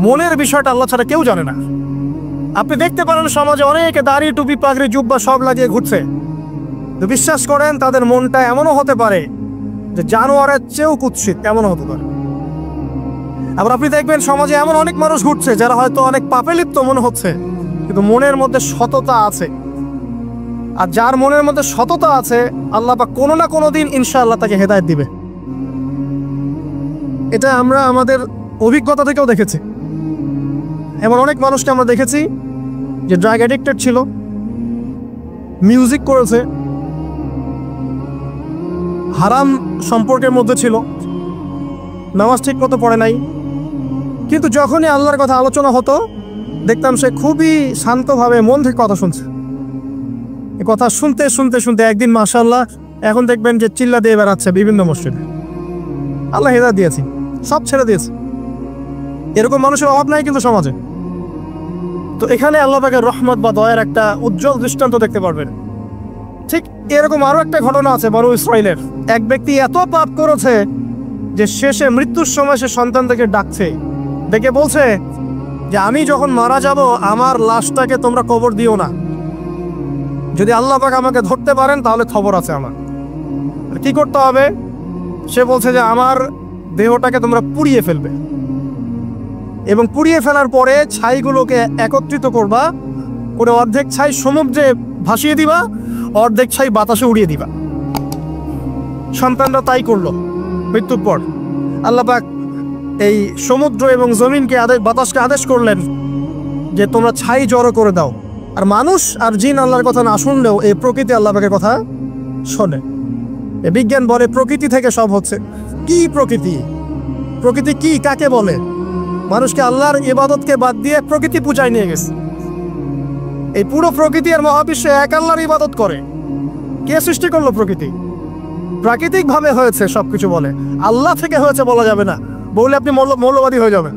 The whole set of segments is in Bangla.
মনের বিষয়টা আল্লাহ ছাড়া কেউ জানে না। আপনি দেখতে পারেন সমাজে অনেকে দাড়ি টুপি পাগড়ি জুব্বা সব লাগিয়ে ঘুরছে, তো বিশ্বাস করেন তাদের মনটা এমনও হতে পারে যে জানোয়ারের চেয়েও কুৎসিত, এমনও হতে পারে। আবার আপনি দেখবেন সমাজে এমন অনেক মানুষ ঘুরছে যারা হয়তো অনেক পাপে লিপ্ত মনে হচ্ছে, কিন্তু মনের মধ্যে সততা আছে। আর যার মনের মধ্যে সততা আছে আল্লাহ পাক কোনো না কোনো দিন ইনশাআল্লাহ তাকে হেদায়েত দিবে। এটা আমরা আমাদের অভিজ্ঞতা থেকেও দেখেছি। এমন অনেক মানুষকে আমরা দেখেছি যে ড্রাগ অ্যাডিক্টেড ছিল, মিউজিক করেছে, হারাম সম্পর্কের মধ্যে ছিল, নামাজ ঠিক মতো পড়ে নাই, কিন্তু যখনই আল্লাহর কথা আলোচনা হতো দেখতাম সে খুবই শান্তভাবে মন থেকে কথা শুনছে। এই কথা শুনতে শুনতে শুনতে একদিন মাশাআল্লাহ এখন দেখবেন যে চিল্লা দিয়ে বেড়াচ্ছে বিভিন্ন মসজিদে। আল্লাহ হেদায়েত দিয়েছে, সব ছেড়ে দিয়েছে। এরকম মানুষের অভাব নাই কিন্তু সমাজে। তো এখানে আল্লাহ পাকের রহমত বা দয়ার একটা উজ্জ্বল দৃষ্টান্ত দেখতে পারবেন। ঠিক এরকম আরো একটা ঘটনা আছে বনু ইসরাইলের। এক ব্যক্তি এত পাপ করেছে যে শেষে মৃত্যুর সময় সে সন্তানদেরকে ডাকছে, ডেকে বলছে যে আমি যখন মারা যাব আমার লাশটাকে তোমরা কবর দিও না, যদি আল্লাহ পাক আমাকে ধরতে পারেন তাহলে খবর আছে আমার। কি করতে হবে? সে বলছে যে আমার দেহটাকে তোমরা পুড়িয়ে ফেলবে, এবং পুড়িয়ে ফেলার পরে ছাইগুলোকে একত্রিত করবা, করে অর্ধেক ছাই সমুদ্রে ভাসিয়ে দিবা, অর্ধেক ছাই বাতাসে উড়িয়ে দিবা। সন্তানরা তাই করলো। মৃত্যুর পর আল্লাহ পাক এই সমুদ্র এবং জমিনকে বাতাসকে আদেশ করলেন যে তোমরা ছাই জড়ো করে দাও। আর মানুষ আর জিন আল্লাহর কথা না শুনলেও এই প্রকৃতি আল্লাহ পাকের কথা শোনে। বিজ্ঞান বলে প্রকৃতি থেকে সব হচ্ছে। কি প্রকৃতি? প্রকৃতি কি, কাকে বলে? মানুষকে আল্লাহর ইবাদতকে বাদ দিয়ে প্রকৃতি পূজায় নিয়ে গেছে। এই পুরো প্রকৃতি আর মহাবিশ্বে এক আল্লাহর ইবাদত করে। কে সৃষ্টি করলো প্রকৃতি? প্রাকৃতিক ভাবে হয়েছে সবকিছু বলে, আল্লাহ থেকে হয়েছে বলা যাবে না। বললে আপনি মৌলবাদী হয়ে যাবেন।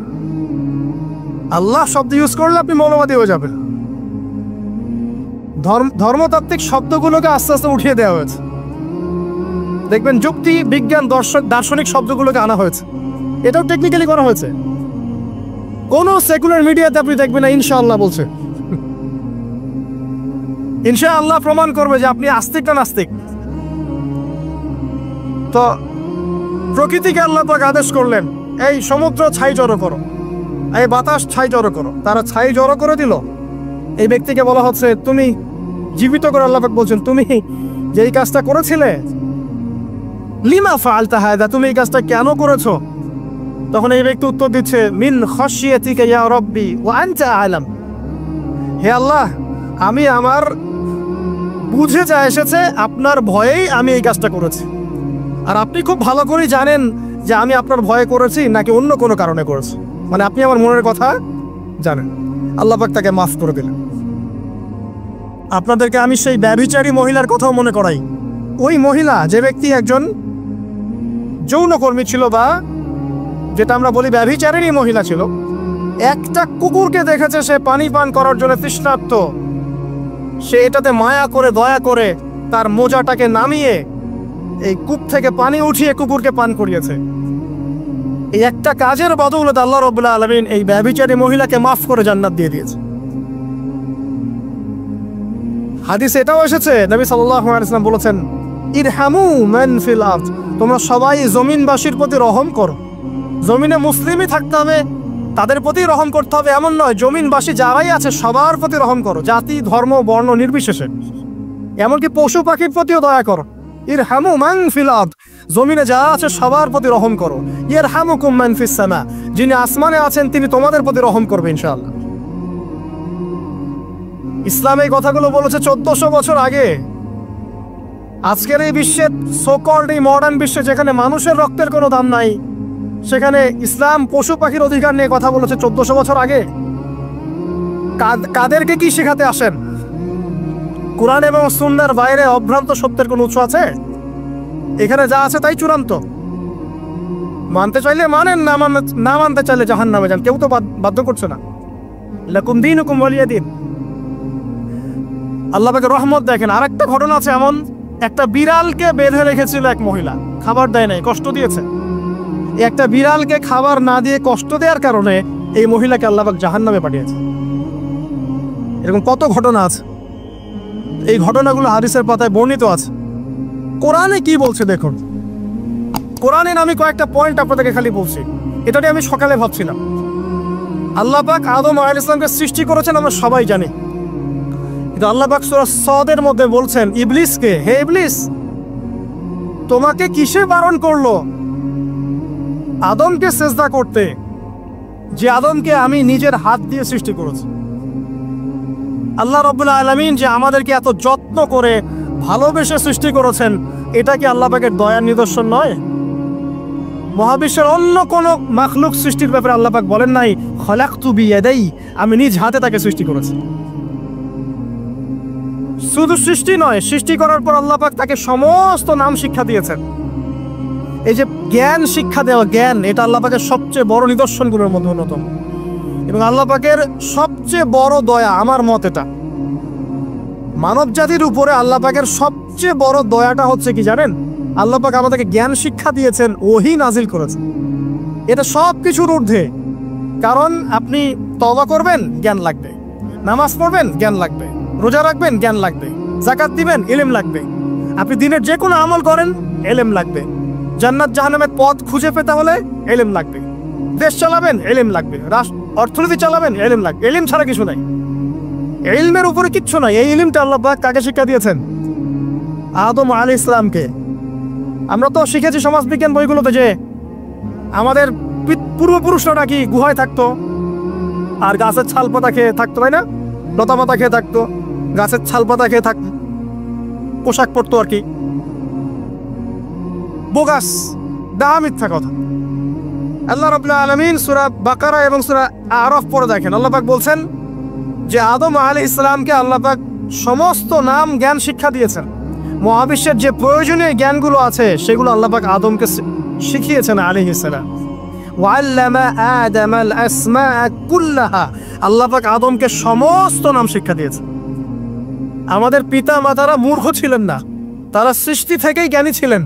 আল্লাহ শব্দ ইউজ করলে আপনি মৌলবাদী হয়ে যাবেন। ধর্মতাত্ত্বিক শব্দগুলোকে আস্তে আস্তে উঠিয়ে দেওয়া হয়েছে। দেখবেন যুক্তি, বিজ্ঞান, দার্শনিক শব্দগুলোকে আনা হয়েছে। এটাও টেকনিক্যালি করা হয়েছে। কোন সেকুলার মিডিয়াতে আপনি দেখবেন না ইনশাআল্লাহ বলছে। ইনশাআল্লাহ প্রমাণ করবে যে আপনি আস্তিক না নাস্তিক। তো প্রকৃতিকে আল্লাহ পাক আদেশ করলেন এই সমুদ্র ছাই জড়ো করো, এই বাতাস ছাই জড়ো করো। তারা ছাই জড়ো করে দিল। এই ব্যক্তিকে বলা হচ্ছে তুমি জীবিত করে আল্লাহ পাক বলছেন তুমি যে এই কাজটা করেছিলে, লিমা ফাআলতা হাযা, তুমি এই কাজটা কেন করেছো? তখন এই ব্যক্তি উত্তর দিচ্ছে মিন খাশিয়াতিকা ইয়া রাব্বি ওয়া আনতা আ'লাম। হে আল্লাহ, আমি আমার বুঝে যা এসেছে আপনার ভয়েই আমি এই কাজটা করেছি, আর আপনি খুব ভালো করে জানেন যে আমি আপনার ভয়ে করেছি নাকি অন্য কোনো কারণে করেছি। মানে আপনি আমার মনের কথা জানেন। আল্লাহ পাক তাকে মাফ করে দিলেন। আপনাদেরকে আমি সেই ব্যভিচারী মহিলার কথাও মনে করাই। ওই মহিলা, যে ব্যক্তি একজন যৌনকর্মী ছিল, বা যেটা আমরা বলি ব্যভিচারিণী মহিলা ছিল, একটা কুকুরকে দেখেছে সে পানি পান করার জন্য তৃষ্ণার্ত, সে এটাতে মায়া করে দয়া করে তার মোজাটাকে নামিয়ে এই কূপ থেকে পানি উঠিয়ে কুকুরকে পান করিয়েছে। এই একটা কাজের বদৌলতে আল্লাহ রাব্বুল আলামিন এই ব্যভিচারী মহিলাকে মাফ করে জান্নাত দিয়ে দিয়েছে। হাদিসে এটাও এসেছে, নবী সাল্লাল্লাহু আলাইহি ওয়াসাল্লাম বলেছেন ইরহামু মান ফিল আরদ, তোমরা সবাই জমিনবাসীর প্রতি রহম করো। জমিনে মুসলিমই থাকতে হবে, তাদের প্রতি রহম করতে হবে এমন নয়, জমিনবাসী যারাই আছে সবার প্রতি রহম করো, জাতি ধর্ম বর্ণ নির্বিশেষে। এমনকি পশু পাখির প্রতিও দয়া করো। ইরহামু মান ফিল আরদ, জমিনে যা আছে সবার প্রতি রহম করো। ইয়ারহামুকুম মান ফিস সামা, যিনি আসমানে আছেন তিনি তোমাদের প্রতি রহম করবে ইনশাআল্লাহ। ইসলাম এই কথাগুলো বলেছে 1400 বছর আগে। আজকের এই বিশ্বের সো-কল্ড এই মডার্ন বিশ্বে যেখানে মানুষের রক্তের কোনো দাম নাই, সেখানে ইসলাম পশু পাখির অধিকার নিয়ে কথা বলেছে 1400 বছর আগে। কাদেরকে কি শেখাতে আসেন? কোরআন এবং সুন্নাহর বাইরে অভ্রান্ত সত্যের কোনো উৎস আছে? এখানে যা আছে তাই চূড়ান্ত। মানতে চাইলে মানেন, না মানতে চাইলে জাহান্নামে যান, কেউ তো বাধ্য করছে না। লাকুম দীনুকুম ওয়ালিয়া দীন। আল্লাহ পাকের রহমত দেখেন। আরেকটা ঘটনা আছে এমন, একটা বিড়ালকে বেঁধে রেখেছিল এক মহিলা, খাবার দেয় নাই, কষ্ট দিয়েছে। একটা বিড়ালকে খাবার না দিয়ে কষ্ট দেওয়ার কারণে এই মহিলাকে আল্লাহ পাক জাহান্নামে পাঠিয়েছে। এরকম কত ঘটনা আছে, এই ঘটনাগুলো হাদিসের পাতায় বর্ণিত আছে। কোরআনে কি বলছে দেখুন, কোরআনের আমি কয়েকটা পয়েন্ট আপনাদেরকে খালি বলছি, এটাই আমি সকালে ভাবছিলাম। আল্লাহ পাক আদম আলাইহিস সালামকে সৃষ্টি করেছেন আমরা সবাই জানি, কিন্তু আল্লাহ পাক সূরা সদের মধ্যে বলছেন ইবলিসকে, হে ইবলিস তোমাকে কিসে বারণ করলো আদমকে সিজদা করতে, যে আদমকে আমি নিজের হাত দিয়ে সৃষ্টি করেছি। আল্লাহ রাব্বুল আলামিন যে আমাদেরকে এত যত্ন করে ভালোবেসে সৃষ্টি করেছেন, এটা কি আল্লাহ পাকের দয়ার নিদর্শন নয়? মহাবিশ্বের অন্য কোনো মাখলুক সৃষ্টির ব্যাপারে আল্লাহ পাক বলেন নাই খলাকতু বিয়াদাই, আমি নিজ হাতে তাকে সৃষ্টি করেছি। শুধু সৃষ্টি নয়, সৃষ্টি করার পর আল্লাহ পাক তাকে সমস্ত নাম শিক্ষা দিয়েছেন। এই যে জ্ঞান শিক্ষা দেওয়া, জ্ঞান, এটা আল্লাহ পাকের সবচেয়ে বড় নিদর্শনগুলোর মধ্যে অন্যতম। এবং আল্লাহ পাকের সবচেয়ে বড় দয়া, আমার মত এটা, মানব জাতির উপরে আল্লাহ পাকের সবচেয়ে বড় দয়াটা হচ্ছে কি জানেন? আল্লাহ পাক আমাদেরকে জ্ঞান শিক্ষা দিয়েছেন, ওহী নাজিল করেছেন। এটা সব কিছুর ঊর্ধ্বে। কারণ আপনি তওবা করবেন, জ্ঞান লাগবে। নামাজ পড়বেন, জ্ঞান লাগবে। রোজা রাখবেন, জ্ঞান লাগবে। যাকাত দিবেন, ইলম লাগবে। আপনি দিনের যে কোনো আমল করেন, ইলম লাগবে। জান্নাত জাহান্নামের পথ খুঁজে পেতে হলে ইলম লাগবে। দেশ চালাবেন, ইলম লাগবে। অর্থনীতি চালাবেন, ইলম লাগবে। ইলম ছাড়া কিছু নাই, ইলমের উপরে কিচ্ছু নাই। এই ইলমটা আল্লাহ পাক কাকে শিক্ষা দিয়েছেন? আদম আলাইহিস সালামকে। আমরা তো শিখেছি সমাজবিজ্ঞান বইগুলোতে যে আমাদের পূর্বপুরুষরা নাকি গুহায় থাকতো আর গাছের ছাল পাতা খেয়ে থাকতো, তাই না? লতা পাতা খেয়ে থাকতো, গাছের ছাল পাতা খেয়ে থাকতো, পোশাক পরতো আর কি। বোগাস, ডাহা, মিথ্যা কথা। আল্লাহ রাব্বুল আলামিন সূরা বাকারা এবং সূরা আরাফ পড়ে দেখেন, আল্লাহ পাক বলছেন যে আদম আলাইহিস সালামকে আল্লাহ পাক সমস্ত নাম জ্ঞান শিক্ষা দিয়েছেন। মহাবিশ্বের যে প্রয়োজনীয় জ্ঞানগুলো আছে সেগুলো আল্লাহ পাক আদমকে শিখিয়েছেন আলাইহিস সালাম। ওয়াল্লামা আদামাল আসমা কুল্লাহা, আল্লাহ পাক আদমকে সমস্ত নাম শিক্ষা দিয়েছেন। আমাদের পিতা মাতারা মূর্খ ছিলেন না, তারা সৃষ্টি থেকেই জ্ঞানী ছিলেন।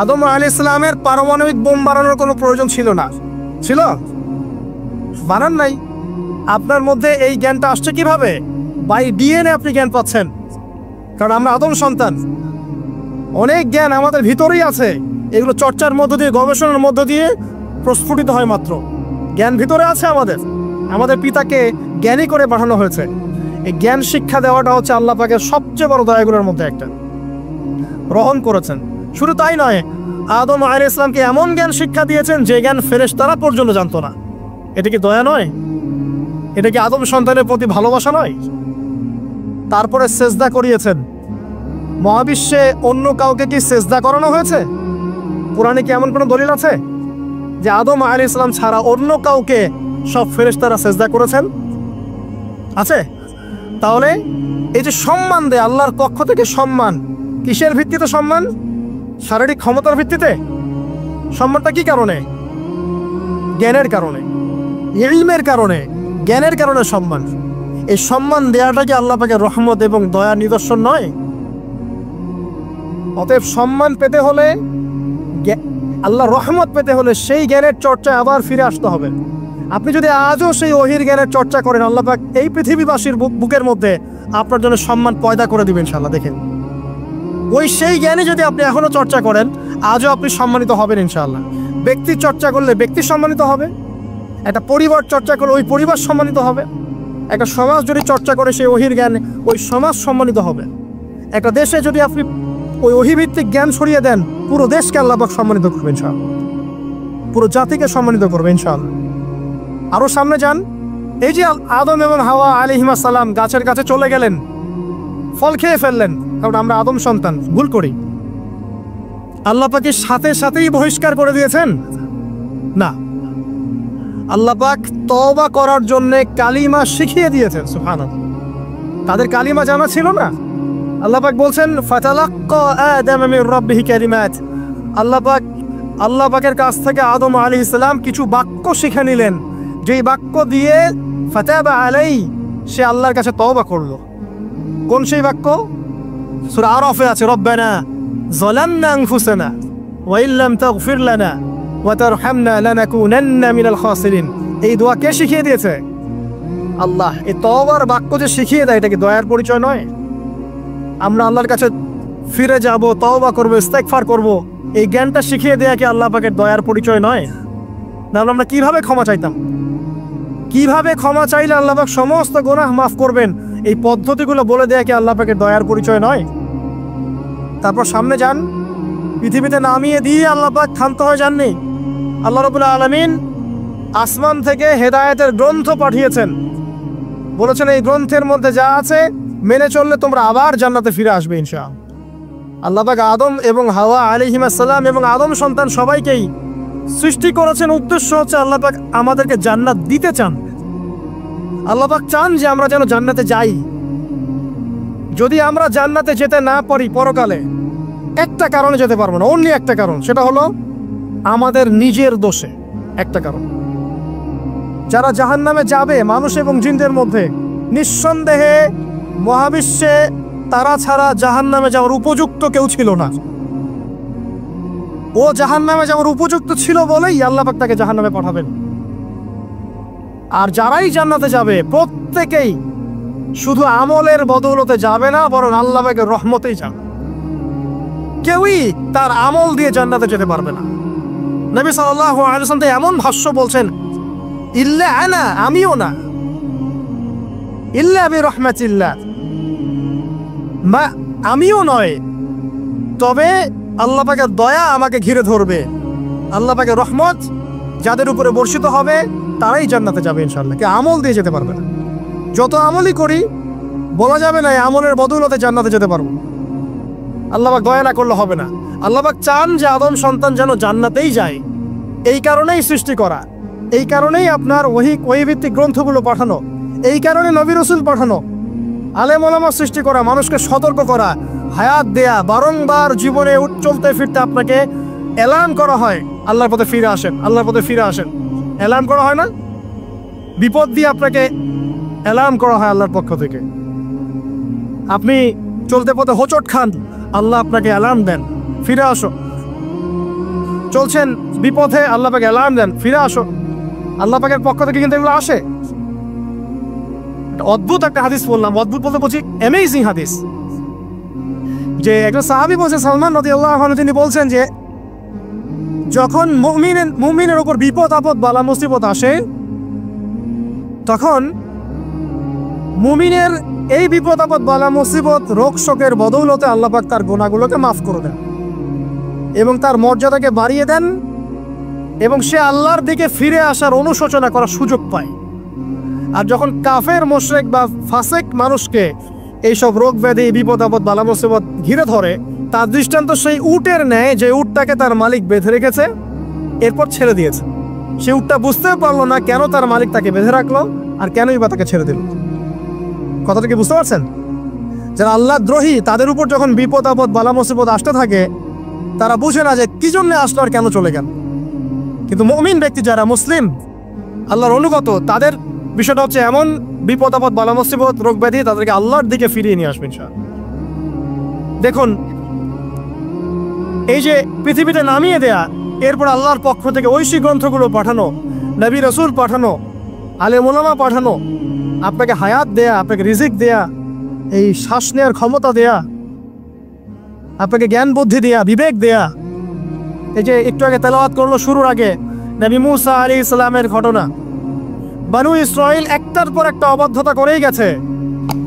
আদম আলাইহিস সালামের পারমাণবিক বোম বানানোর কোনো প্রয়োজন ছিল না, ছিল? বানান নাই। আপনার মধ্যে এই জ্ঞানটা আসছে কিভাবে? বাই ডিএনএ আপনি জ্ঞান পাচ্ছেন, কারণ আমরা আদম সন্তান। অনেক জ্ঞান আমাদের ভিতরেই আছে, এগুলো চর্চার মধ্য দিয়ে, গবেষণার মধ্য দিয়ে প্রস্ফুটিত হয় মাত্র। জ্ঞান ভিতরে আছে আমাদের, আমাদের পিতাকে জ্ঞানী করে পাঠানো হয়েছে। এই জ্ঞান শিক্ষা দেওয়াটা হচ্ছে আল্লাহ পাকের সবচেয়ে বড় দয়াগুলোর মধ্যে একটা, গ্রহণ করেছেন। শুধু তাই নয়, আদম আলাইহিস সালামকে এমন জ্ঞান শিক্ষা দিয়েছেন যে জ্ঞান ফেরেশতারা পর্যন্ত জানতো না। এটা কি দয়া নয়? এটা কি আদম সন্তানের প্রতি ভালোবাসা নয়? তারপরে সেজদা করিয়েছেন। মহাবিশ্বে অন্য কাউকে কি সেজদা করানো হয়েছে? কোরআনে কি এমন কোনো দলিল আছে যে আদম আলাইহিস সালাম ছাড়া অন্য কাউকে সব ফেরেশতারা সেজদা করেছেন? আছে? তাহলে এই যে সম্মান দেয় আল্লাহর পক্ষ থেকে, সম্মান কিসের ভিত্তিতে? সম্মান শারীরিক ক্ষমতার ভিত্তিতে? সম্মানটা কি কারণে? জ্ঞানের কারণে, ইলমের কারণে, জ্ঞানের কারণে সম্মান। এই সম্মান দেওয়াটা কি আল্লাহ পাকের রহমত এবং দয়ার নিদর্শন নয়? অতএব সম্মান পেতে হলে, আল্লাহর রহমত পেতে হলে সেই জ্ঞানের চর্চায় আবার ফিরে আসতে হবে। আপনি যদি আজও সেই ওহির জ্ঞানের চর্চা করেন, আল্লাহ পাক এই পৃথিবীবাসীর বুকের মধ্যে আপনার জন্য সম্মান পয়দা করে দিবেন ইনশাআল্লাহ। দেখেন, ওই সেই জ্ঞানে যদি আপনি এখনো চর্চা করেন, আজও আপনি সম্মানিত হবেন ইনশাআল্লাহ। ব্যক্তির চর্চা করলে ব্যক্তি সম্মানিত হবে, একটা পরিবার চর্চা করলে ওই পরিবার সম্মানিত হবে, একটা সমাজ যদি চর্চা করে সেই ওহির জ্ঞান, ওই সমাজ সম্মানিত হবে। একটা দেশে যদি আপনি ওই ওহিভিত্তিক জ্ঞান ছড়িয়ে দেন, পুরো দেশকে আল্লাহ পাক সম্মানিত করবেন ইনশাআল্লাহ, পুরো জাতিকে সম্মানিত করবেন ইনশাআল্লাহ। আরো সামনে যান, এই যে আদম এবং হাওয়া আলাইহিস সালাম গাছের কাছে চলে গেলেন, ফল খেয়ে ফেললেন, কারণ আমরা আদম সন্তান, ভুল করি। আল্লাহ পাকের সাথে সাথেই বহিষ্কার করে দিয়েছেন? না, আল্লাহ পাক তওবা করার জন্য কালিমা শিখিয়ে দিয়েছেন। সুবহানাল্লাহ, তাদের কালিমা জানা ছিল না। আল্লাহ পাক বলছেন ফাতালাক্কা আদাম মির রাব্বিহি কালিমাত, আল্লাহ পাকের কাছ থেকে আদম আলাইহিস সালাম কিছু বাক্য শিখে নিলেন, যেই বাক্য দিয়ে ফাতাবা আলাই, সে আল্লাহর কাছে তওবা করলো। কোন সেই বাক্য? সূরা আরাফে আছে, রব্বানা যালামনা আনফুসানা ওয়া ইল্লাম তাগফির লানা ওয়া তারহামনা লানাকুনান্না মিনাল খাসিরিন। এই দোয়া কে শিখিয়ে দিয়েছে? আল্লাহ। এই তওবার বাক্য যে শিখিয়ে দেয়, এটা কি দয়ার পরিচয় নয়? আমরা আল্লাহর কাছে ফিরে যাব, তওবা করব, ইস্তেগফার করব, এই জ্ঞানটা শিখিয়ে দেয়া কি আল্লাহ পাকের দয়ার পরিচয় নয়? তাহলে আমরা কিভাবে ক্ষমা চাইতাম? কিভাবে ক্ষমা চাইলে আল্লাহ পাক সমস্ত গুনাহ মাফ করবেন, এই পদ্ধতিগুলো বলে দেয়া কি আল্লাহ পাকের দয়ার পরিচয় নয়? তারপর সামনে যান, পৃথিবীতে নামিয়ে দিয়ে আল্লাহ পাক ক্ষান্ত হয়ে যাননি। আল্লাহ রাব্বুল আলামিন আসমান থেকে হেদায়েতের গ্রন্থ পাঠিয়েছেন, বলেছেন এই গ্রন্থের মধ্যে যা আছে মেনে চললে তোমরা আবার জান্নাতে ফিরে আসবে ইনশাআল্লাহ। আল্লাহ পাক আদম এবং হাওয়া আলাইহিস সালাম এবং আদম সন্তান সবাইকেই সৃষ্টি করেছেন, উদ্দেশ্য হচ্ছে আল্লাহ পাক আমাদেরকে জান্নাত দিতে চান। আল্লাহ পাক চান যে আমরা যেন জান্নাতে যাই। যদি আমরা জান্নাতে যেতে না পারি পরকালে, একটা কারণে যেতে পারবো না, অনলি একটা কারণ, সেটা হলো আমাদের নিজের দোষে। একটা কারণ, যারা জাহান্নামে যাবে মানুষ এবং জিনদের মধ্যে, নিঃসন্দেহে মহাবিশ্বে তারা ছাড়া জাহান্নামে যাওয়ার উপযুক্ত কেউ ছিল না। ও জাহান্নামে যাওয়ার উপযুক্ত ছিল বলেই আল্লাহ পাক তাকে জাহান্নামে পাঠাবেন। আর যারাই জান্নাতে যাবে প্রত্যেকেই শুধু আমলের বদৌলতে যাবে না, বরং আল্লাহ পাকের রহমতেই যাবে। কেউই তার আমল দিয়ে জান্নাতে যেতে পারবে না। নবী সাল্লাল্লাহু আলাইহি ওয়াসাল্লাম এমন ভাষ্য বলছেন, ইল্লা আনা, আমিও না, ইল্লা বিরহমাতিল্লাহ, আমিও নয়, তবে আল্লাহ পাকের দয়া আমাকে ঘিরে ধরবে। আল্লাহ পাকের রহমত যাদের উপরে বর্ষিত হবে তারাই জান্নাতে যাবে ইনশাআল্লাহ। কে আমল দিয়ে যেতে পারবে না। যত আমলই করি বলা যাবে না এই আমলের বদৌলতে জান্নাতে যেতে পারবো। আল্লাহ পাক দয়া না করলে হবে না। আল্লাহ পাক চান যে আদম সন্তান যেন জান্নাতেই যায়। এই কারণেই সৃষ্টি করা, এই কারণেই আপনার ওহীভিত্তিক গ্রন্থগুলো পাঠানো, এই কারণে নবী রাসূল পাঠানো, আলেম ওলামা সৃষ্টি করা, মানুষকে সতর্ক করা, হায়াত দেয়া, বারংবার জীবনে চলতে ফিরতে আপনাকে এলান করা হয় আল্লাহর পথে ফিরে আসেন, আল্লাহর পথে ফিরে আসেন। এলান করা হয় না? বিপদ দিয়ে আপনাকে এলান করা হয় আল্লাহর পক্ষ থেকে। আপনি চলতে পথে হোঁচট খান, আল্লাহ আপনাকে এলান দেন, ফিরে আসো। চলছেন বিপথে, আল্লাহ পাকে এলান দেন, ফিরে আসো। আল্লাহ পাকের পক্ষ থেকে কিন্তু এগুলো আসে। অদ্ভুত একটা হাদিস বললাম, অদ্ভুত বলতে বলছি অ্যামেজিং হাদিস, যে একজন সাহাবী বলছেন, সালমান রাদিয়াল্লাহু আনহু, তিনি বলছেন যে যখন মুমিনের উপর বিপদ আপদ বালা মুসিবত আসে, তখন মুমিনের এই বিপদ আপদ বালা মুসিবত রোগ শোকের বদৌলতে আল্লাহ পাক তার গুনাহগুলোকে মাফ করে দেন এবং তার মর্যাদাকে বাড়িয়ে দেন, এবং সে আল্লাহর দিকে ফিরে আসার অনুশোচনা করার সুযোগ পায়। আর যখন কাফের মুশরিক বা ফাসিক মানুষকে এইসব রোগ ব্যাধি বিপদ আপদ বালা মুসিবত ঘিরে ধরে, তার দৃষ্টান্ত সেই উটের ন্যায় যে উটটাকে তার মালিক বেঁধে রেখেছে, এরপর ছেড়ে দিয়েছে। সে উটটা বুঝতেও পারলো না কেন তার মালিক তাকে বেঁধে রাখলো আর কেনই বা তাকে ছেড়ে দিল। কথাটা কি বুঝতে পারছেন? যারা আল্লাহ দ্রোহী, তাদের উপর যখন বিপদ আপদ বালা মুসিবত আসতে থাকে, তারা বুঝে না যে কি জন্য আসলো আর কেন চলে গেল। কিন্তু মুমিন ব্যক্তি যারা মুসলিম, আল্লাহর অনুগত, তাদের বিষয়টা হচ্ছে এমন বিপদ আপদ বালা মুসিবত রোগ ব্যাধি তাদেরকে আল্লাহর দিকে ফিরিয়ে নিয়ে আসবেন ইনশাআল্লাহ। দেখুন, এই যে পৃথিবীতে নামিয়ে দেয়া, এরপর আল্লাহর পক্ষ থেকে ঐশী গ্রন্থগুলো পাঠানো, নবী রাসূল পাঠানো, আলেম ওলামা পাঠানো, আপনাকে হায়াত দেয়া, আপনাকে রিজিক দেয়া, এই শ্বাস নেওয়ার ক্ষমতা দেয়া, আপনাকে জ্ঞান বুদ্ধি দেয়া, বিবেক দেয়া। এই যে একটু আগে তেলাওয়াত করলো শুরুর আগে নবী মূসা আলাইহিস সালামের ঘটনা, বনু ইসরাইল একটার পর একটা অবাধ্যতা করেই গেছে।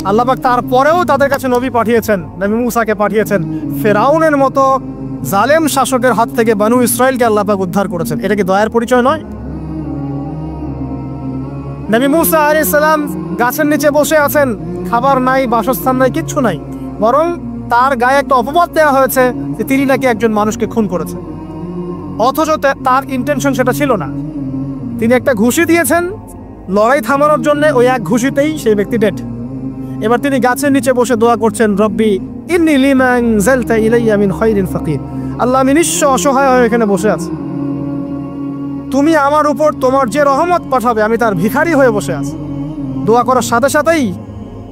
আল্লাহ পাক তারপরেও তাদের কাছে নবী পাঠিয়েছেন, নবী মূসাকে পাঠিয়েছেন। ফেরাউনের মতো জালেম শাসকের হাত থেকে বনু ইসরাইলকে আল্লাহ পাক উদ্ধার করেছেন। এটা কি দয়ার পরিচয় নয়? নবী মূসা আলাইহিস সালাম গাছের নিচে বসে আছেন, খাবার নাই, বাসস্থান নাই, কিচ্ছু নাই, বরং তার গায়ে একটা অপবাদ দেওয়া হয়েছে যে তিনি নাকি একজন মানুষকে খুন করেছেন, অথচ তার ইন্টেনশন সেটা ছিল না। তিনি একটা ঘুষি দিয়েছেন লড়াই থামানোর জন্য, ওই এক ঘুষিতেই সেই ব্যক্তি ডেড। এবার তিনি গাছের নিচে বসে দোয়া করছেন, রব্বি ইন্নী লিমা আনজালতা ইলাইয়া মিন খায়রিন ফাকির। আল্লাহ, আমি নিঃস্ব অসহায় হয়ে এখানে বসে আছি, তুমি আমার উপর তোমার যে রহমত পাঠাবে আমি তার ভিখারি হয়ে বসে আছি। দোয়া করার সাথে সাথেই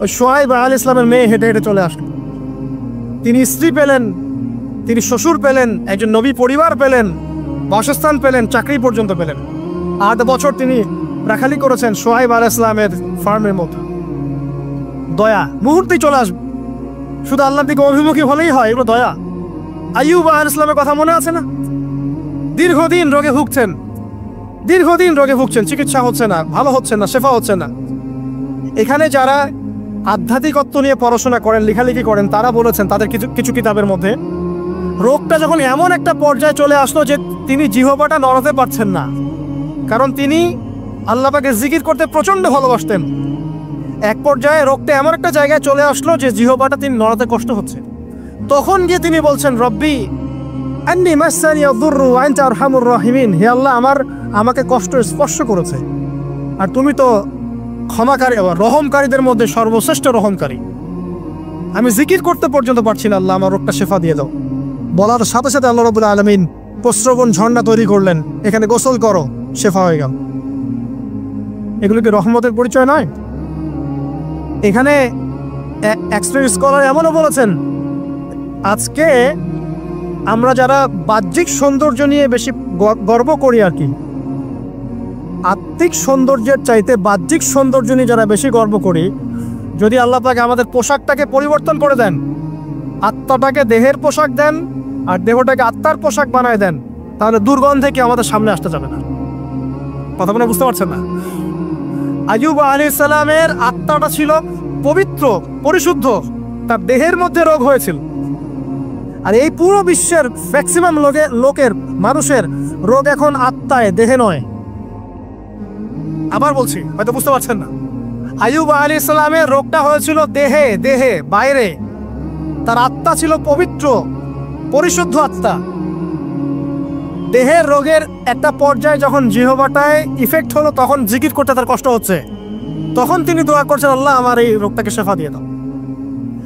ওই শুআয়ব আলাইহিস সালামের মেয়ে হেঁটে হেঁটে চলে আসলো। তিনি স্ত্রী পেলেন, তিনি শ্বশুর পেলেন, একজন নবী পরিবার পেলেন, বাসস্থান পেলেন, চাকরি পর্যন্ত পেলেন। 8 বছর তিনি রাখালি করেছেন সোহাইব আলাইহিস সালামের ফার্মের মতো। দয়া মুহূর্তেই চলে আসবে, শুধু আল্লাহর দিকে অভিমুখী হলেই হয়, এগুলো দয়া। আইয়ুব আলাইহিস সালামের কথা মনে আছে না? দীর্ঘদিন রোগে ভুগছেন, চিকিৎসা হচ্ছে না, ভালো হচ্ছে না, শেফা হচ্ছে না। এখানে যারা আধ্যাত্মিকত্ব নিয়ে পড়াশোনা করেন, লেখালেখি করেন, তারা বলেছেন তাদের কিছু কিতাবের মধ্যে, রোগটা যখন এমন একটা পর্যায়ে চলে আসলো যে তিনি জিহ্বাটা নড়াতে পারছেন না, কারণ তিনি আল্লাহ পাকের জিকির করতে প্রচণ্ড ভালোবাসতেন। এক পর্যায়ে রোগটা এমন একটা জায়গায় চলে আসলো যে জিহ্বাটা তিনি নড়াতে কষ্ট হচ্ছে। তখন গিয়ে তিনি বলছেন, রব্বি আন্নী মাসানি আদ-দুররু ওয়া আনতা আরহামুর রাহিমিন, হে আল্লাহ, আমাকে কষ্ট স্পর্শ করেছে, আর তুমি তো ক্ষমাকারী, রহমকারীদের মধ্যে সর্বশ্রেষ্ঠ রহমকারী। আমি জিকির করতে পর্যন্ত পারছি না, আল্লাহ আমার রোগটা শেফা দিয়ে দাও। বলার সাথে সাথে আল্লাহ রাব্বুল আলামিন প্রস্রবণ ঝর্ণা তৈরি করলেন, এখানে গোসল করো, শেফা হয়ে গেল। এগুলো কি রহমতের পরিচয় নয়? এখানে এক্সট্রা স্কলার এমনও বলেছেন, আজকে আমরা যারা বাহ্যিক সৌন্দর্য নিয়ে বেশি গর্ব করি আর কি, আত্মিক সৌন্দর্যের চাইতে বাহ্যিক সৌন্দর্য নিয়ে যারা বেশি গর্ব করি, যদি আল্লাহ পাক আমাদের পোশাকটাকে পরিবর্তন করে দেন, আত্মাটাকে দেহের পোশাক দেন আর দেহটাকে আত্মার পোশাক বানায় দেন, তাহলে দুর্গন্ধে কি আমাদের সামনে আসতে যাবে না। কথা বলে বুঝতে পারছেন না? আইয়ুব আলাইহিস সালামের আত্মাটা ছিল পবিত্র, পরিশুদ্ধ, তার দেহের মধ্যে রোগ হয়েছিল। আর এই পুরো বিশ্বের ম্যাক্সিমাম লোকের মানুষের রোগ এখন আত্মায়, দেহে নয়। আবার বলছি, হয়তো বুঝতে পারছেন না। আইয়ুব আলাইহিস সালামের রোগটা হয়েছিল দেহে, বাইরে। তার আত্মা ছিল পবিত্র, পরিশুদ্ধ আত্মা। দেহের রোগের একটা পর্যায়ে যখন জিহ্বাটায় ইফেক্ট হলো, তখন জিকির করতে তার কষ্ট হচ্ছে, তখন তিনি দোয়া করছেন, আল্লাহ আমার এই রোগটাকে শেফা দিয়ে দাও।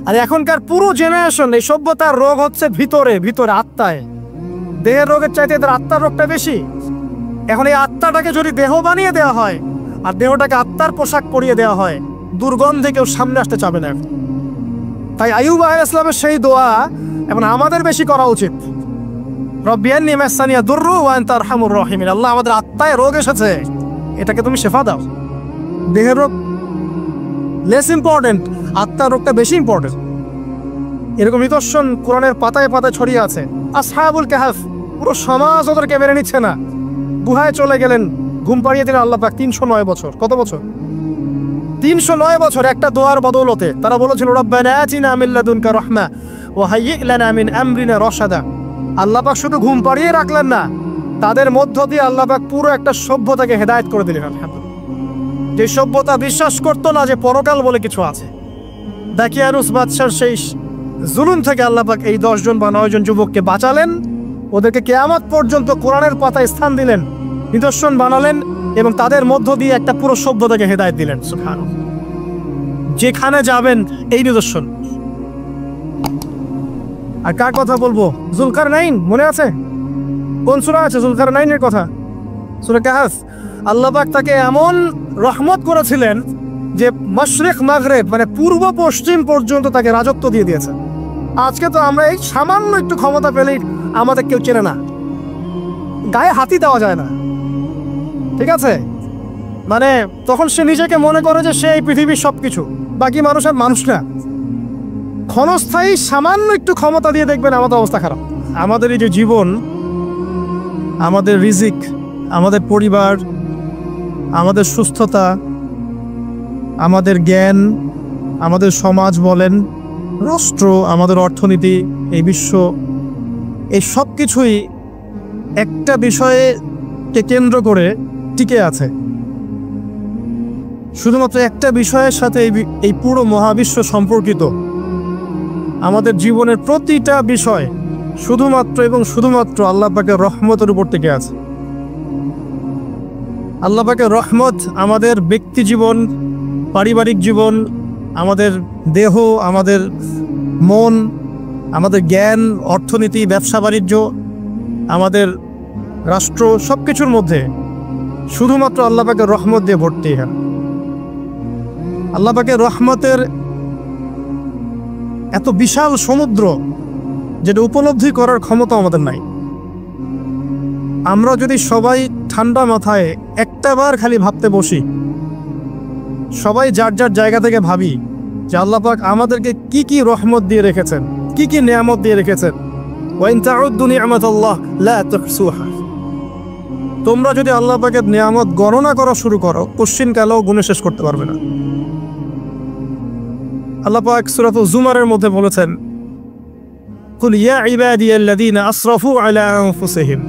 আর এখনকার পুরো জেনারেশন, এই সভ্যতার রোগ হচ্ছে ভিতরে, আত্মায়। দেহের রোগের চাইতে এদের আত্মার রোগটা বেশি। এখন এই আত্মাটাকে যদি দেহ বানিয়ে দেওয়া হয় আর দেহটাকে আত্মার পোশাক পরিয়ে দেওয়া হয়, দুর্গন্ধে কেউ সামনে আসতে চাবে না। তাই আইয়ুব আলাইহিস সালামের সেই দোয়া এখন আমাদের বেশি করা উচিত। রব্বি আন্নী মাসানি আদ-দুররু ওয়া আনতা আরহামুর রাহিমিন, আল্লাহ আমাদের আত্মায় রোগ এসেছে, এটাকে তুমি শেফা দাও। দেহের রোগ লেস ইম্পর্টেন্ট, আত্মার রোগটা বেশি ইম্পর্টেন্ট। এরকম নিদর্শন কোরআনের পাতায় পাতায় ছড়িয়ে আছে। আসহাবুল কাহফ, পুরো সমাজ ওদেরকে মেনে নিচ্ছে না, গুহায় চলে গেলেন, ঘুম পাড়িয়ে দিলেন আল্লাহ পাক। 309 বছর, কত বছর? 309 বছর একটা দোয়ার বদৌলতে। তারা বলেছিল, রব্বানা আতিনা মিন লাদুনকা রাহমা ওয়া হাইয়্ লানা মিন আমরিনা রাশাদা। আল্লাহ পাক শুধু ঘুম পাড়িয়ে রাখলেন না, তাদের মধ্য দিয়ে আল্লাহ পাক পুরো একটা সভ্যতাকে হেদায়েত করে দিলেন। যে সভ্যতা বিশ্বাস করতো না যে পরকাল বলে কিছু আছে, দাকিয়ানুস বাদশার সেই জুলুম থেকে আল্লাহ পাক এই 10 জন বা 9 জন যুবককে বাঁচালেন, ওদেরকে কিয়ামত পর্যন্ত কোরআনের পাতায় স্থান দিলেন, নিদর্শন বানালেন, এবং তাদের মধ্য দিয়ে একটা পুরো সভ্যতাকে হেদায়েত দিলেন। সুবহানাল্লাহ। যেখানে যাবেন এই নিদর্শন। আর কার কথা বলবো? যুলকারনাইন, মনে আছে? কোন সূরা আছে যুলকারনাইনের কথা? সূরা কাহফ। আল্লাহ পাক তাকে এমন রহমত করেছিলেন যে মাশরিক মাগরিব, মানে পূর্ব পশ্চিম পর্যন্ত তাকে রাজত্ব দিয়ে দিয়েছে। আজকে তো আমরা এই সামান্য একটু ক্ষমতা পেলেই আমাদের কেউ চেনে না, গায়ে হাতি দেওয়া যায় না, ঠিক আছে? মানে তখন সে নিজেকে মনে করে যে সে এই পৃথিবীর সবকিছু, বাকি মানুষ আর মানুষ না। ক্ষণস্থায়ী সামান্য একটু ক্ষমতা দিয়ে দেখবেন আমাদের অবস্থা খারাপ। আমাদের এই যে জীবন, আমাদের রিজিক, আমাদের পরিবার, আমাদের সুস্থতা, আমাদের জ্ঞান, আমাদের সমাজ বলেন, রাষ্ট্র, আমাদের অর্থনীতি, এই বিশ্ব, এই সব কিছুই একটা বিষয়কে কেন্দ্র করে টিকে আছে। শুধুমাত্র একটা বিষয়ের সাথে এই পুরো মহাবিশ্ব সম্পর্কিত। আমাদের জীবনের প্রতিটা বিষয় শুধুমাত্র এবং শুধুমাত্র আল্লাহ পাকের রহমতের উপর টিকে আছে। আল্লাহ পাকের রহমত আমাদের ব্যক্তি জীবন, পারিবারিক জীবন, আমাদের দেহ, আমাদের মন, আমাদের জ্ঞান, অর্থনীতি, ব্যবসা বাণিজ্য, আমাদের রাষ্ট্র, সব কিছুর মধ্যে শুধুমাত্র আল্লাহ পাকের রহমত দিয়ে ভর্তি। হ্যাঁ, আল্লাহ পাকের রহমতের এত বিশাল সমুদ্র যেটা উপলব্ধি করার ক্ষমতা আমাদের নাই। আমরা যদি সবাই ঠান্ডা মাথায় একটাবার খালি ভাবতে বসি, সবাই যার যার জায়গা থেকে ভাবি যে আল্লাহ পাক আমাদেরকে কি কি রহমত দিয়ে রেখেছেন, কি কি নিয়ামত দিয়ে রেখেছেন। ওয়াইন তাউদ্দু নি'মাতাল্লাহ লা তুহসুহা। তোমরা যদি আল্লাহ পাকের নিয়ামত গণনা করা শুরু করো, কোশ্চিনকালেও গুণে শেষ করতে পারবে না। আল্লাহ পাক সূরা জুমারের মধ্যে বলেছেন, কুল ইয়া ইবাদিয়াল্লাযীনা আসরাফু আলা আনফুসিহিম।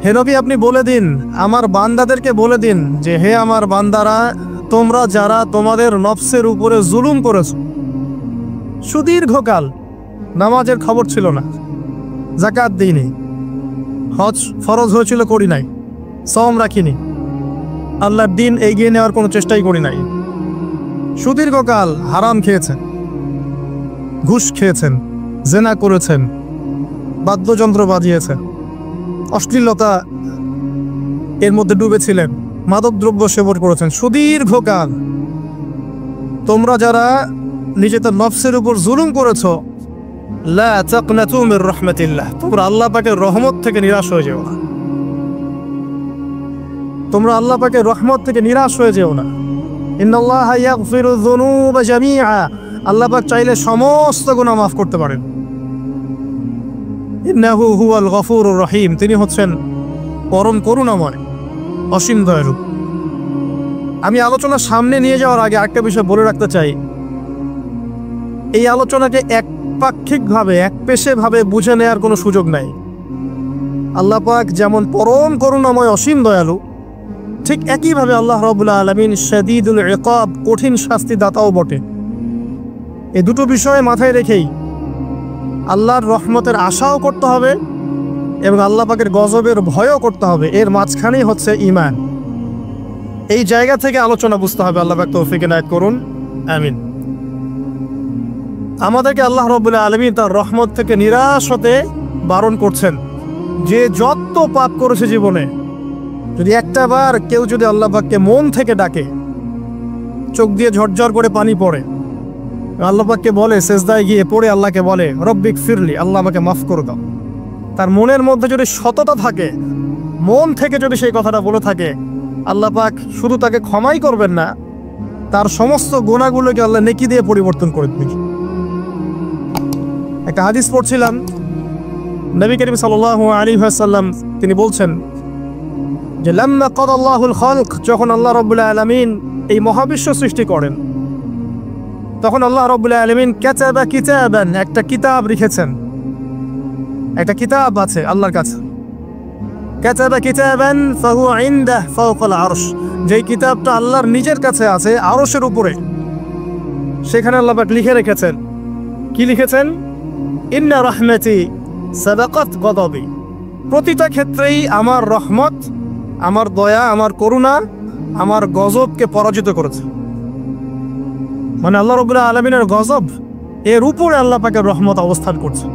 হে নবী, আপনি বলে দিন, আমার বান্দাদেরকে বলে দিন যে হে আমার বান্দারা, তোমরা যারা তোমাদের নফসের উপরে জুলুম করেছো, সুদীর্ঘকাল নামাজের খবর ছিল না, যাকাত দিইনি, হজ ফরজ হয়েছিল করি নাই, সওম রাখিনি, আল্লাহর দিন এগিয়ে নেওয়ার কোনো চেষ্টাই করি নাই, সুদীর্ঘকাল হারাম খেয়েছেন, ঘুষ খেয়েছেন, জেনা করেছেন, বাদ্যযন্ত্র বাজিয়েছেন, অশ্লীলতা এর মধ্যে ডুবেছিলেন, মাদকদ্রব্য সেবন করেছেন, সুদীর্ঘকাল তোমরা যারা নিজেদের নফসের উপর জুলুম করেছো, লা তাকনাতু মির রাহমাতিল্লাহ, তোমরা আল্লাহ পাকের রহমত থেকে নিরাশ হয়ে যেও না। তোমরা আল্লাহ পাকের রহমত থেকে নিরাশ হয়ে যেও না। ইন্নাল্লাহা ইয়াগফিরু যুনুবা জামিআ, আল্লাহ পাক চাইলে সমস্ত গুনাহ মাফ করতে পারেন। ইন্নাহু হুয়াল গফুরুর রহিম, তিনি হচ্ছেন পরম করুণাময়, অসীম দয়ালু। আমি আলোচনা সামনে নিয়ে যাওয়ার আগে একটা বিষয় বলে রাখতে চাই, এই আলোচনাকে একপাক্ষিকভাবে একপেশেভাবে বুঝে নেওয়ার কোনো সুযোগ নাই। আল্লাহ পাক যেমন পরম করুণাময় অসীম দয়ালু, ঠিক একইভাবে আল্লাহ রাব্বুল আলামিন শাদীদুল ইকাব, কঠিন শাস্তি দাতাও বটে। এই দুটো বিষয় মাথায় রেখেই আল্লাহর রহমতের আশাও করতে হবে এবং আল্লাহ পাকের গজবের ভয়ও করতে হবে। এর মাঝখানেই হচ্ছে ঈমান। এই জায়গা থেকে আলোচনা বুঝতে হবে। আল্লাহ পাক তৌফিক এনায়েত করুন, আমিন। আমাদেরকে আল্লাহ রাব্বুল আলামিন তার রহমত থেকে নিরাশ হতে বারণ করছেন। যে যত পাপ করেছে জীবনে, যদি একটাবার কেউ যদি আল্লাহ পাককে মন থেকে ডাকে, চোখ দিয়ে ঝরঝর করে পানি পড়ে, আল্লাহ পাককে বলে, সেজদায় গিয়ে পড়ে আল্লাহকে বলে রব্বিক ফিরলি, আল্লাহ আমাকে মাফ করে দাও, তার মনের মধ্যে যদি সততা থাকে, মন থেকে যদি সেই কথাটা বলে থাকে, আল্লাহ পাক শুধু তাকে ক্ষমাই করবেন না, তার সমস্ত গুনাহগুলোকে আল্লাহ নেকি দিয়ে পরিবর্তন করে দিবেন। একটা হাদিস পড়ছিলাম, নবী করিম সাল্লাল্লাহু আলাইহি ওয়াসাল্লাম তিনি বলছেন যে লাম্মা কাদাল্লাহুল খালক, যখন আল্লাহ রাব্বুল আলামিন এই মহাবিশ্ব সৃষ্টি করেন, তখন আল্লাহ রাব্বুল আলামিন কাতাবা কিতাবান, একটা কিতাব লিখেছেন। একটা কিতাব আছে আল্লাহর কাছে, কাতাবা কিতাবান ফাহুয়া ইনদাহু ফাওকাল আরশ, যেই কিতাবটা আল্লাহর নিজের কাছে আছে আরশের উপরে। সেখানে আল্লাহ পাক লিখে রেখেছেন, কি লিখেছেন? ইন্না রাহমাতি সাবাকাত গদাবি, প্রতিটা ক্ষেত্রেই আমার রহমত, আমার দয়া, আমার করুণা আমার গজবকে পরাজিত করেছে। মানে আল্লাহ রাব্বুল আলামিনের গজব, এর উপরে আল্লাহ পাকের রহমত অবস্থান করছে।